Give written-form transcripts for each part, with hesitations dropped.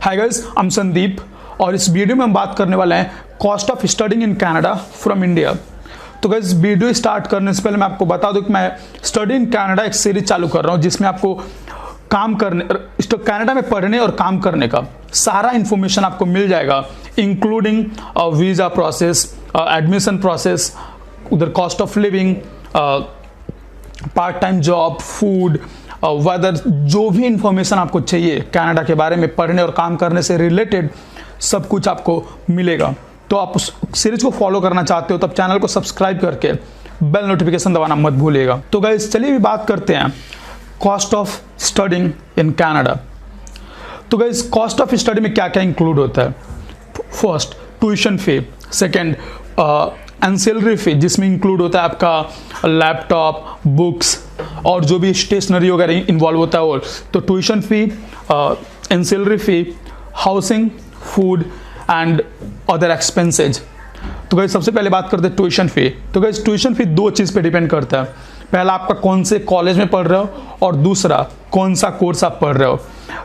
Hi guys, I am Sandeep और इस video में हम बात करने वाले हैं cost of studying in Canada from India. तो गाइस, वीडियो स्टार्ट करने से पहले मैं आपको बता दूं कि मैं स्टडी इन कनाडा एक सीरीज चालू कर रहा हूं जिसमें आपको कनाडा में पढ़ने और काम करने का सारा इंफॉर्मेशन आपको मिल जाएगा, including visa process, admission process, उधर cost of living, part time job, food, weather, जो भी इंफॉर्मेशन आपको चाहिए कनाडा के बारे में पढ़ने और काम करने से रिलेटेड सब कुछ आपको मिलेगा। तो आप उस सीरीज को फॉलो करना चाहते हो तब चैनल को सब्सक्राइब करके बेल नोटिफिकेशन दबाना मत भूलिएगा। तो गाइस, चलिए भी बात करते हैं cost of studying in Canada. तो गाइस, कॉस्ट ऑफ स्टडी में क्या क्या इंक्लूड होता है? First, tuition fee. Second, ancillary fee, जिसमें इंक्लूड होता है आपका लैपटॉप, बुक्स और जो भी स्टेशनरी वगैरह इन्वॉल्व होता है वो। तो tuition fee, ancillary fee, housing, food and other expenses. तो गाइस, सबसे पहले बात करते हैं ट्यूशन फी। तो गाइस, ट्यूशन फी दो चीज़ पे डिपेंड करता है। पहला, आपका कौन से कॉलेज में पढ़ रहे हो और दूसरा कौन सा कोर्स आप पढ़ रहे हो।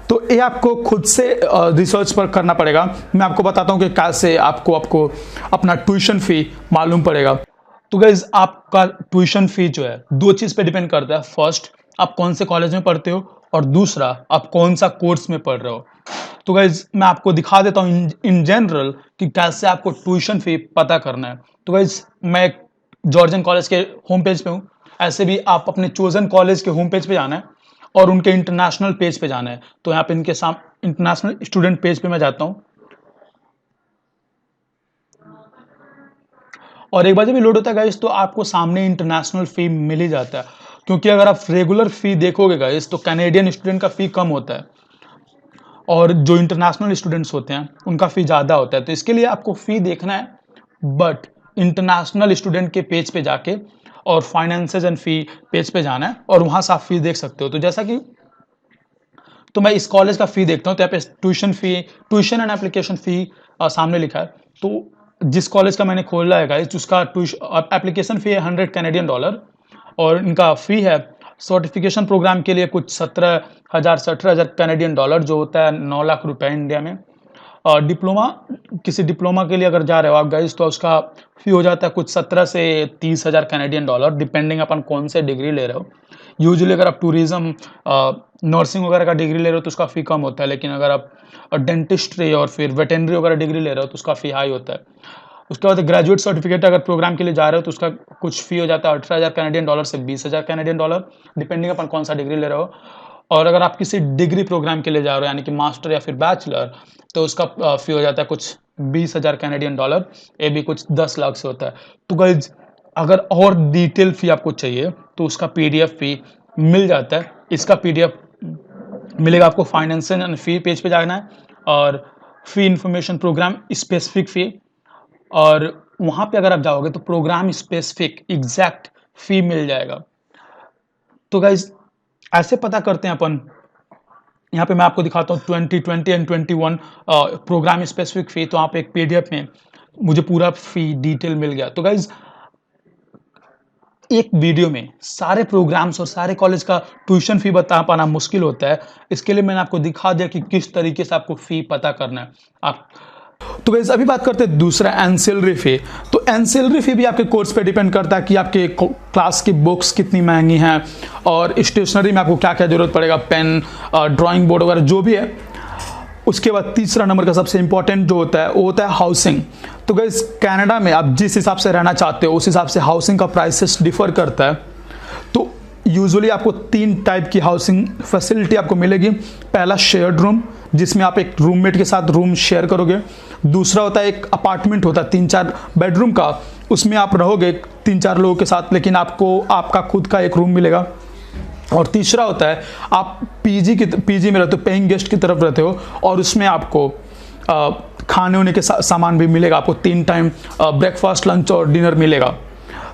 तो ये आपको खुद से रिसर्च पर करना पड़ेगा। मैं आपको बताता हूँ कि कैसे आपको अपना ट्यूशन फी मालूम पड़ेगा। तो गाइस, आपका ट्यूशन फी जो है दो चीज़ पे डिपेंड करता है। फर्स्ट, आप कौन से कॉलेज में पढ़ते हो और दूसरा आप कौन सा कोर्स में पढ़ रहे हो। तो गाइस, मैं आपको दिखा देता हूँ इन जनरल कि कैसे आपको ट्यूशन फी पता करना है। तो गाइस, मैं जॉर्जियन कॉलेज के होम पेज पे हूँ। ऐसे भी आप अपने चोजन कॉलेज के होम पेज पे जाना है और उनके इंटरनेशनल पेज पे जाना है। तो यहाँ पे इनके इंटरनेशनल स्टूडेंट पेज पे मैं जाता हूँ और एक बार जब भी लोड होता है गाइस तो आपको सामने इंटरनेशनल फी मिल ही जाता है। क्योंकि अगर आप रेगुलर फी देखोगे गाइस तो कैनेडियन स्टूडेंट का फी कम होता है और जो इंटरनेशनल स्टूडेंट्स होते हैं उनका फी ज़्यादा होता है। तो इसके लिए आपको फी देखना है, बट इंटरनेशनल स्टूडेंट के पेज पे जाके और फाइनेंसेस एंड फी पेज पे जाना है और वहाँ से आप फी देख सकते हो। तो जैसा कि तो मैं इस कॉलेज का फी देखता हूँ तो यहाँ पे ट्यूशन एंड एप्लीकेशन फी सामने लिखा है। तो जिस कॉलेज का मैंने खोला है गाइस उसका एप्लीकेशन फी है $100 कैनेडियन और इनका फी है सर्टिफिकेशन प्रोग्राम के लिए कुछ 17,000 कैनेडियन डॉलर, जो होता है 9 लाख रुपए इंडिया में। डिप्लोमा, किसी डिप्लोमा के लिए अगर जा रहे हो आप गाइस तो उसका फी हो जाता है कुछ 17 से 30,000 कैनेडियन डॉलर, डिपेंडिंग अपन कौन से डिग्री ले रहे हो। यूजुअली अगर आप टूरिज्म, नर्सिंग वगैरह का डिग्री ले रहे हो तो उसका फी कम होता है, लेकिन अगर आप डेंटिस्ट्री और फिर वेटेनरी वगैरह डिग्री ले रहे हो तो उसका फी हाई होता है। उसके बाद ग्रेजुएट सर्टिफिकेट अगर प्रोग्राम के लिए जा रहे हो तो उसका कुछ फी हो जाता है 18,000 कैनेडियन डॉलर से 20,000 कैनेडियन डॉलर, डिपेंडिंग अपन कौन सा डिग्री ले रहे हो। और अगर आप किसी डिग्री प्रोग्राम के लिए जा रहे हो यानी कि मास्टर या फिर बैचलर तो उसका फी हो जाता है कुछ 20,000 कैनेडियन डॉलर, ये भी कुछ 10 लाख से होता है। तो गाइस, अगर और डिटेल फी आपको चाहिए तो उसका PDF फी मिल जाता है। इसका PDF मिलेगा आपको फाइनेंस एंड फी पेज पे जाना है और फी इंफॉर्मेशन प्रोग्राम स्पेसिफिक फी, और वहाँ पे अगर आप जाओगे तो प्रोग्राम स्पेसिफिक एग्जैक्ट फी मिल जाएगा। तो गाइस, ऐसे पता करते हैं अपन। यहाँ पे मैं आपको दिखाता हूँ 2020 एंड 21 प्रोग्राम स्पेसिफिक फी। तो यहाँ पे एक PDF में मुझे पूरा फी डिटेल मिल गया। तो गाइस, एक वीडियो में सारे प्रोग्राम्स और सारे कॉलेज का ट्यूशन फी बता पाना मुश्किल होता है। इसके लिए मैंने आपको दिखा दिया कि किस तरीके से आपको फी पता करना है आप। तो गाइस, अभी बात करते हैं दूसरा, एंसिलरी फी। तो एंसिलरी फी भी आपके कोर्स पे डिपेंड करता है कि आपके क्लास की बुक्स कितनी महंगी हैं और स्टेशनरी में आपको क्या क्या जरूरत पड़ेगा, पेन, ड्राइंग बोर्ड वगैरह जो भी है। उसके बाद तीसरा नंबर का सबसे इंपॉर्टेंट जो होता है वो होता है हाउसिंग। तो गाइस, कनाडा में आप जिस हिसाब से रहना चाहते हो उस हिसाब से हाउसिंग का प्राइसेस डिफर करता है। तो यूजुअली आपको 3 टाइप की हाउसिंग फैसिलिटी आपको मिलेगी। पहला, शेयर्ड रूम, जिसमें आप एक रूममेट के साथ रूम शेयर करोगे। दूसरा होता है एक अपार्टमेंट होता है 3-4 बेडरूम का, उसमें आप रहोगे 3-4 लोगों के साथ, लेकिन आपको आपका खुद का एक रूम मिलेगा। और तीसरा होता है आप पीजी में रहते हो, पेइंग गेस्ट की तरफ रहते हो और उसमें आपको खाने होने के सामान भी मिलेगा। आपको 3 टाइम ब्रेकफास्ट, लंच और डिनर मिलेगा।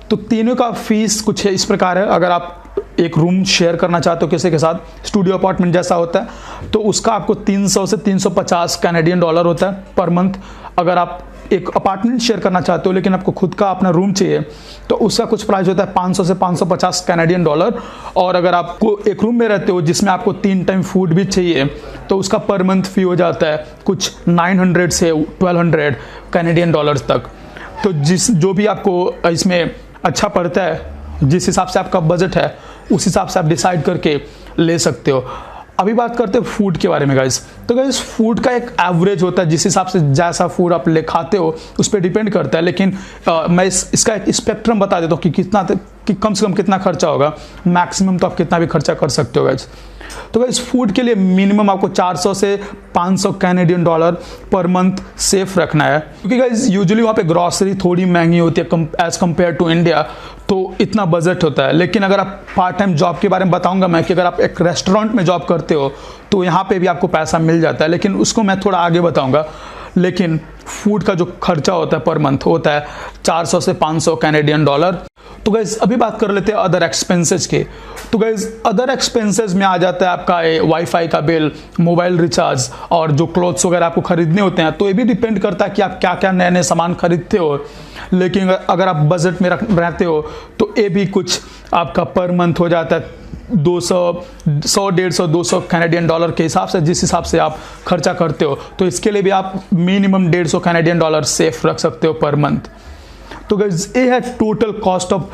तो तीनों का फीस कुछ इस प्रकार है। अगर आप एक रूम शेयर करना चाहते हो किसी के साथ, स्टूडियो अपार्टमेंट जैसा होता है, तो उसका आपको 300 से 350 कैनेडियन डॉलर होता है पर मंथ। अगर आप एक अपार्टमेंट शेयर करना चाहते हो लेकिन आपको खुद का अपना रूम चाहिए, तो उसका कुछ प्राइस होता है 500 से 550 कैनेडियन डॉलर। और अगर आपको एक रूम में रहते हो जिसमें आपको 3 टाइम फूड भी चाहिए, तो उसका पर मंथ फी हो जाता है कुछ 900 से 1200 कैनेडियन डॉलर्स तक। तो जो भी आपको इसमें अच्छा पड़ता है, जिस हिसाब से आपका बजट है, उस हिसाब से आप डिसाइड करके ले सकते हो। अभी बात करते हैं फूड के बारे में गाइस। तो गाइस फूड का एक एवरेज होता है, जिस हिसाब से जैसा फूड आप ले खाते हो उस पर डिपेंड करता है। लेकिन मैं इसका एक स्पेक्ट्रम बता देता हूँ कि कम से कम कितना खर्चा होगा, मैक्सिमम तो आप कितना भी खर्चा कर सकते हो गाइस। तो गाइस फूड के लिए मिनिमम आपको 400 से 500 Canadian dollar per month safe रखना है, क्योंकि गाइस यूजुअली वहाँ पे ग्रॉसरी थोड़ी महंगी होती है एज कम्पेयर टू इंडिया, तो इतना बजट होता है। लेकिन अगर आप पार्ट टाइम जॉब के बारे में बताऊंगा मैं कि अगर आप एक रेस्टोरेंट में जॉब करते हो तो यहाँ पे भी आपको पैसा मिल जाता है, लेकिन उसको मैं थोड़ा आगे बताऊंगा। लेकिन फूड का जो खर्चा होता है पर मंथ होता है 400 से 500 कैनेडियन डॉलर। तो गाइज अभी बात कर लेते हैं अदर एक्सपेंसेस के। तो गाइज अदर एक्सपेंसेस में आ जाता है आपका वाईफाई का बिल, मोबाइल रिचार्ज और जो क्लोथ्स वगैरह आपको खरीदने होते हैं। तो ये भी डिपेंड करता है कि आप क्या क्या नए नए सामान खरीदते हो। लेकिन अगर आप बजट में रहते हो तो ये भी कुछ आपका पर मंथ हो जाता है 150-200 कैनेडियन डॉलर के हिसाब से, जिस हिसाब से आप खर्चा करते हो। तो इसके लिए भी आप मिनिमम 150 कैनेडियन डॉलर सेफ रख सकते हो पर मंथ। तो गाइस ये है total cost of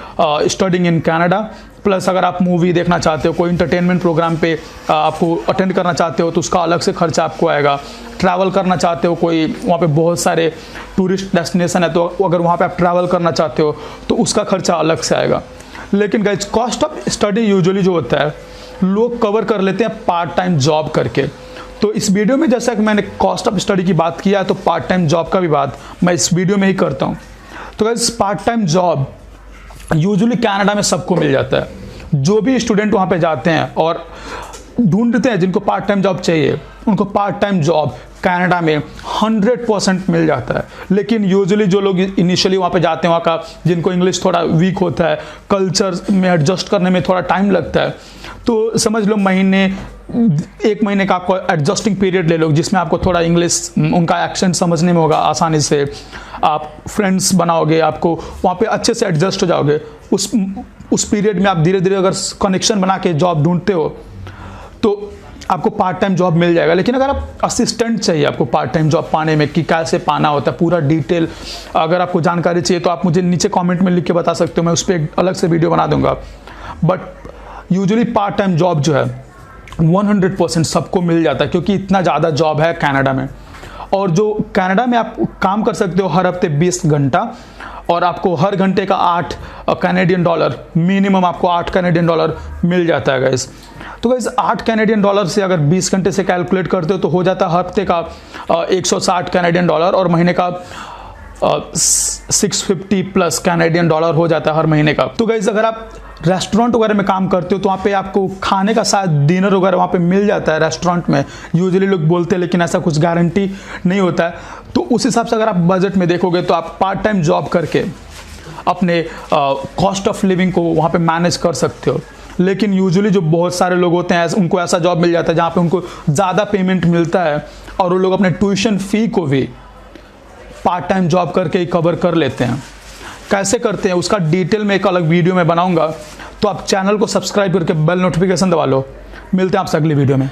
studying in Canada. Plus अगर आप मूवी देखना चाहते हो, कोई इंटरटेनमेंट प्रोग्राम पे आपको अटेंड करना चाहते हो तो उसका अलग से खर्चा आपको आएगा। ट्रैवल करना चाहते हो, कोई वहाँ पे बहुत सारे टूरिस्ट डेस्टिनेशन है, तो अगर वहाँ पे आप ट्रैवल करना चाहते हो तो उसका खर्चा अलग से आएगा। लेकिन guys cost of study usually जो होता है लोग कवर कर लेते हैं पार्ट टाइम जॉब करके। तो इस वीडियो में जैसा कि मैंने कॉस्ट ऑफ स्टडी की बात किया है, तो पार्ट टाइम जॉब का भी बात मैं इस वीडियो में ही करता हूँ। तो guys part time job usually Canada में सबको मिल जाता है। जो भी स्टूडेंट वहाँ पे जाते हैं और ढूंढते हैं जिनको पार्ट टाइम जॉब चाहिए, उनको पार्ट टाइम जॉब कनाडा में 100% मिल जाता है। लेकिन यूजुअली जो लोग इनिशियली वहाँ पे जाते हैं, वहाँ का जिनको इंग्लिश थोड़ा वीक होता है, कल्चर में एडजस्ट करने में थोड़ा टाइम लगता है, तो समझ लो एक महीने का आपको एडजस्टिंग पीरियड ले लो, जिसमें आपको थोड़ा इंग्लिश उनका एक्सेंट समझने में होगा आसानी से। आप फ्रेंड्स बनाओगे, आपको वहाँ पे अच्छे से एडजस्ट हो जाओगे। उस पीरियड में आप धीरे धीरे अगर कनेक्शन बना के जॉब ढूंढते हो तो आपको पार्ट टाइम जॉब मिल जाएगा। लेकिन अगर आप असिस्टेंट चाहिए आपको पार्ट टाइम जॉब पाने में, कि कैसे पाना होता है पूरा डिटेल, अगर आपको जानकारी चाहिए तो आप मुझे नीचे कमेंट में लिख के बता सकते हो, मैं उस पर एक अलग से वीडियो बना दूंगा। But usually part time job जो है 100% सबको मिल जाता है, क्योंकि इतना ज़्यादा जॉब है कनाडा में। और जो कनाडा में आप काम कर सकते हो हर हफ्ते 20 घंटा, और आपको हर घंटे का 8 कैनेडियन डॉलर, मिनिमम आपको 8 कैनेडियन डॉलर मिल जाता है गाइस। तो गाइस 8 कैनेडियन डॉलर से अगर 20 घंटे से कैलकुलेट करते हो तो हो जाता है हफ्ते का 160 कैनेडियन डॉलर, और महीने का 650 प्लस कैनेडियन डॉलर हो जाता है हर महीने का। तो गाइस अगर आप रेस्टोरेंट वगैरह में काम करते हो तो वहाँ पे आपको खाने का शायद डिनर वगैरह वहाँ पे मिल जाता है रेस्टोरेंट में, यूजुअली लोग बोलते हैं, लेकिन ऐसा कुछ गारंटी नहीं होता है। तो उस हिसाब से अगर आप बजट में देखोगे तो आप पार्ट टाइम जॉब करके अपने कॉस्ट ऑफ लिविंग को वहाँ पे मैनेज कर सकते हो। लेकिन यूजुअली जो बहुत सारे लोग होते हैं उनको ऐसा जॉब मिल जाता है जहाँ पे उनको ज़्यादा पेमेंट मिलता है, और वो लोग अपने ट्यूशन फ़ी को भी पार्ट टाइम जॉब करके ही कवर कर लेते हैं। कैसे करते हैं उसका डिटेल में एक अलग वीडियो में बनाऊंगा, तो आप चैनल को सब्सक्राइब करके बेल नोटिफिकेशन दबा लो। मिलते हैं आपसे अगली वीडियो में।